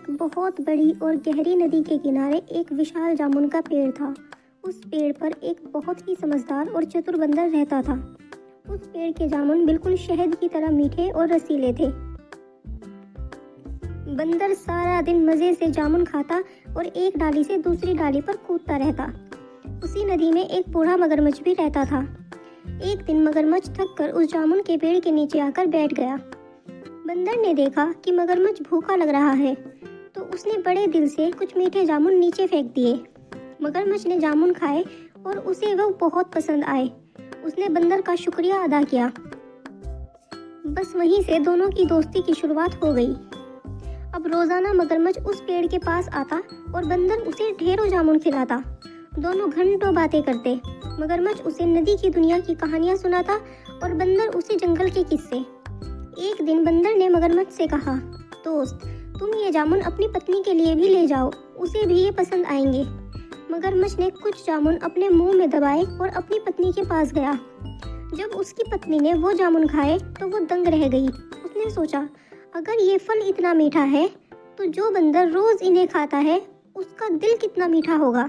एक बहुत बड़ी और गहरी नदी के किनारे एक विशाल जामुन का पेड़ था। उस पेड़ पर एक बहुत ही समझदार और चतुर बंदर रहता था। उस पेड़ के जामुन बिल्कुल शहद की तरह मीठे और रसीले थे। बंदर सारा दिन मजे से जामुन खाता और एक डाली से दूसरी डाली पर कूदता रहता। उसी नदी में एक बूढ़ा मगरमच्छ भी रहता था। एक दिन मगरमच्छ थक कर उस जामुन के पेड़ के नीचे आकर बैठ गया। बंदर ने देखा कि मगरमच्छ भूखा लग रहा है, तो उसने बड़े दिल से कुछ मीठे जामुन नीचे फेंक दिए। मगरमच्छ ने जामुन खाए और उसे वह बहुत पसंद आए। उसने बंदर का शुक्रिया अदा किया। बस वहीं से दोनों की दोस्ती की शुरुआत हो गई। अब रोजाना मगरमच्छ उस पेड़ के पास आता और बंदर उसे ढेरों जामुन खिलाता। दोनों घंटों बातें करते। मगरमच्छ उसे नदी की दुनिया की कहानियां सुनाता और बंदर उसे जंगल के किस्से। एक दिन बंदर ने मगरमच्छ से कहा, दोस्त, तुम ये जामुन अपनी पत्नी के लिए भी ले जाओ, उसे भी ये पसंद आएंगे। मगरमच्छ ने कुछ जामुन अपने मुंह में दबाए और अपनी पत्नी के पास गया। जब उसकी पत्नी ने वो जामुन खाए तो वो दंग रह गई। उसने सोचा, अगर ये फल इतना मीठा है तो जो बंदर रोज इन्हें खाता है उसका दिल कितना मीठा होगा।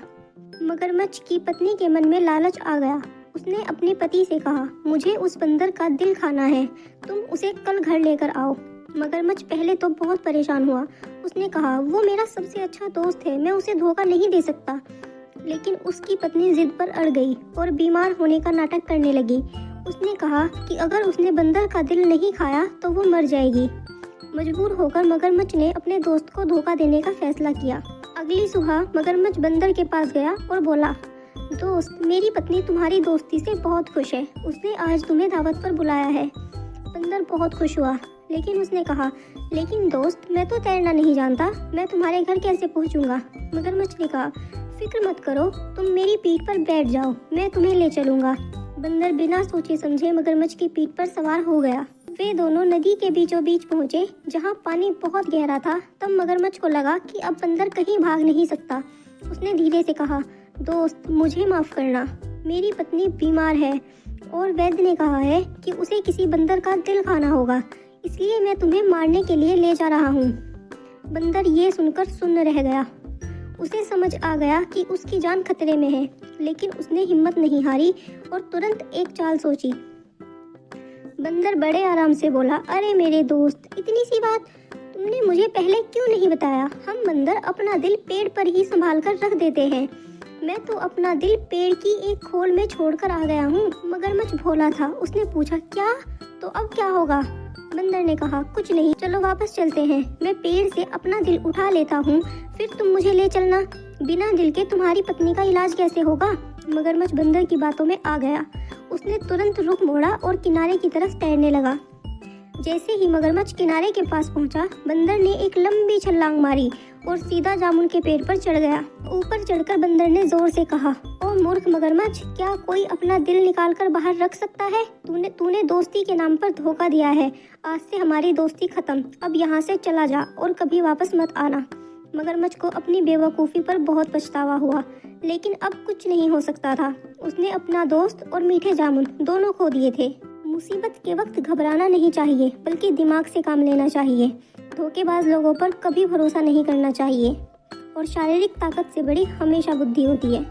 मगरमच्छ की पत्नी के मन में लालच आ गया। उसने अपने पति से कहा, मुझे उस बंदर का दिल खाना है, तुम उसे कल घर लेकर आओ। मगरमच्छ पहले तो बहुत परेशान हुआ। उसने कहा, वो मेरा सबसे अच्छा दोस्त है, मैं उसे धोखा नहीं दे सकता। लेकिन उसकी पत्नी जिद पर अड़ गई और बीमार होने का नाटक करने लगी। उसने कहा कि अगर उसने बंदर का दिल नहीं खाया तो वो मर जाएगी। मजबूर होकर मगरमच्छ ने अपने दोस्त को धोखा देने का फैसला किया। अगली सुबह मगरमच्छ बंदर के पास गया और बोला, दोस्त, मेरी पत्नी तुम्हारी दोस्ती से बहुत खुश है, उसने आज तुम्हें दावत पर बुलाया है। बंदर बहुत खुश हुआ, लेकिन उसने कहा, लेकिन दोस्त, मैं तो तैरना नहीं जानता, मैं तुम्हारे घर कैसे पहुंचूंगा। मगरमच्छ ने कहा, फिक्र मत करो, तुम मेरी पीठ पर बैठ जाओ, मैं तुम्हें ले चलूंगा। बंदर बिना सोचे समझे मगरमच्छ की पीठ पर सवार हो गया। वे दोनों नदी के बीचों बीच पहुंचे, जहां पानी बहुत गहरा था। तब मगरमच्छ को लगा कि अब बंदर कहीं भाग नहीं सकता। उसने धीरे से कहा, दोस्त, मुझे माफ करना, मेरी पत्नी बीमार है और वैद्य ने कहा है कि उसे किसी बंदर का दिल खाना होगा, इसलिए मैं तुम्हें मारने के लिए ले जा रहा हूँ। बंदर ये सुनकर सुन्न रह गया। उसे समझ आ गया कि उसकी जान खतरे में है, लेकिन उसने हिम्मत नहीं हारी और तुरंत एक चाल सोची। बंदर बड़े आराम से बोला, अरे मेरे दोस्त, इतनी सी बात तुमने मुझे पहले क्यों नहीं बताया। हम बंदर अपना दिल पेड़ पर ही संभाल कर रख देते हैं। मैं तो अपना दिल पेड़ की एक खोल में छोड़कर आ गया हूँ। मगरमच्छ भोला था। उसने पूछा, क्या? तो अब क्या होगा? बंदर ने कहा, कुछ नहीं, चलो वापस चलते हैं। मैं पेड़ से अपना दिल उठा लेता हूँ, फिर तुम मुझे ले चलना। बिना दिल के तुम्हारी पत्नी का इलाज कैसे होगा? मगरमच्छ बंदर की बातों में आ गया। उसने तुरंत रुख मोड़ा और किनारे की तरफ तैरने लगा। जैसे ही मगरमच्छ किनारे के पास पहुंचा, बंदर ने एक लंबी छलांग मारी और सीधा जामुन के पेड़ पर चढ़ गया। ऊपर चढ़कर बंदर ने जोर से कहा, ओ मूर्ख मगरमच्छ, क्या कोई अपना दिल निकाल कर बाहर रख सकता है? तूने दोस्ती के नाम पर धोखा दिया है। आज से हमारी दोस्ती खत्म। अब यहाँ से चला जा और कभी वापस मत आना। मगरमच्छ को अपनी बेवकूफ़ी पर बहुत पछतावा हुआ, लेकिन अब कुछ नहीं हो सकता था। उसने अपना दोस्त और मीठे जामुन दोनों खो दिए थे। मुसीबत के वक्त घबराना नहीं चाहिए, बल्कि दिमाग से काम लेना चाहिए। धोखेबाज लोगों पर कभी भरोसा नहीं करना चाहिए और शारीरिक ताकत से बड़ी हमेशा बुद्धि होती है।